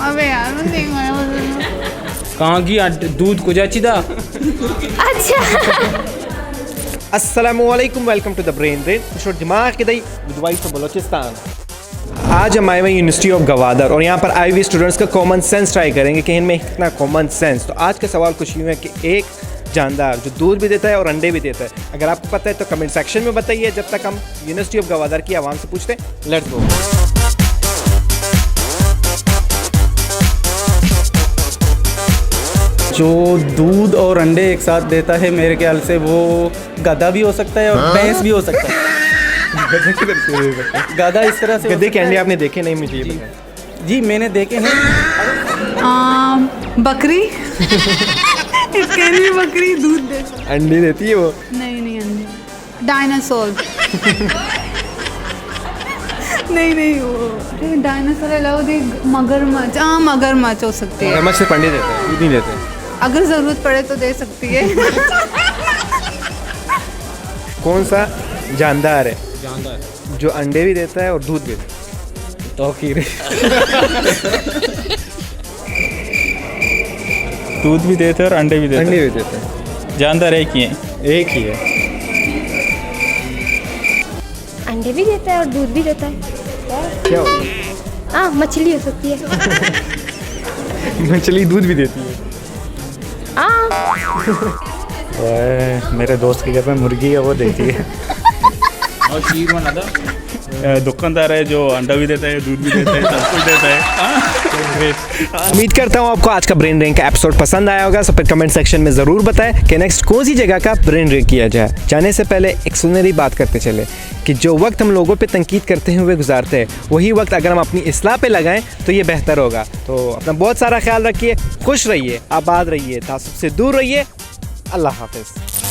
अबे यार मैं नहीं खाया कहाँ की दूध को जाची था। अच्छा अस्सलामुअलैकुम, welcome to the brain drain. दिमाग के दई दुबई से बलोचिस्तान। आज हम आए हुए यूनिवर्सिटी ऑफ गवादर और यहाँ पर आए हुए स्टूडेंट्स का कॉमन सेंस ट्राई करेंगे कि इनमें कितना कॉमन सेंस। तो आज का सवाल कुछ यूँ है कि एक जानदार जो दूध भी देता है और अंडे भी देता है, अगर आपको पता है तो कमेंट सेक्शन में बताइए, जब तक हम यूनिवर्सिटी ऑफ गवादर की आवाम से पूछते हैं। Let's go. जो दूध और अंडे एक साथ देता है मेरे ख्याल से वो गधा भी हो सकता है और भैंस भी हो सकता है। गधा इस तरह से गधे के अंडे आपने देखे नहीं? मुझे ये बताएं। जी मैंने देखे हैं। बकरी इसके लिए बकरी दूध देती अंडे देती है वो? नहीं अंडे। डायनासोर नहीं वो डायनासोर अलावा मगरमच्छ। मगरमच्छ हो सकती है। मगरमच्छ सिर्फ अंडे देते हैं, दूध नहीं देते। अगर ज़रूरत पड़े तो दे सकती है। कौन सा जानदार है जो अंडे भी देता है और दूध भी देता है? दूध भी देते हैं और अंडे भी देते अंडे हैं। भी देते हैं। जानदार एक ही है। एक ही है। अंडे भी देता है और दूध भी देता है। क्या हो? हाँ मछली हो सकती है। मछली दूध भी देती है। हाँ मेरे दोस्त के घर में मुर्गी है, वो देती है। और खीर बना था। दुकानदार है जो अंडा भी देता है, दूध भी देता है, सब कुछ देता है। उम्मीद करता हूँ आपको आज का ब्रेन ड्रेन का एपिसोड पसंद आया होगा। सब कमेंट सेक्शन में ज़रूर बताएं कि नेक्स्ट कौन सी जगह का ब्रेन ड्रेन किया जाए। जाने से पहले एक सुनहरी बात करते चले कि जो वक्त हम लोगों पे तनकीद करते हुए गुजारते हैं, वही वक्त अगर हम अपनी इस्लाह पे लगाएं तो ये बेहतर होगा। तो अपना बहुत सारा ख्याल रखिए, खुश रहिए, आबाद रहिए, तासुब से दूर रहिए। अल्लाह हाफिज़।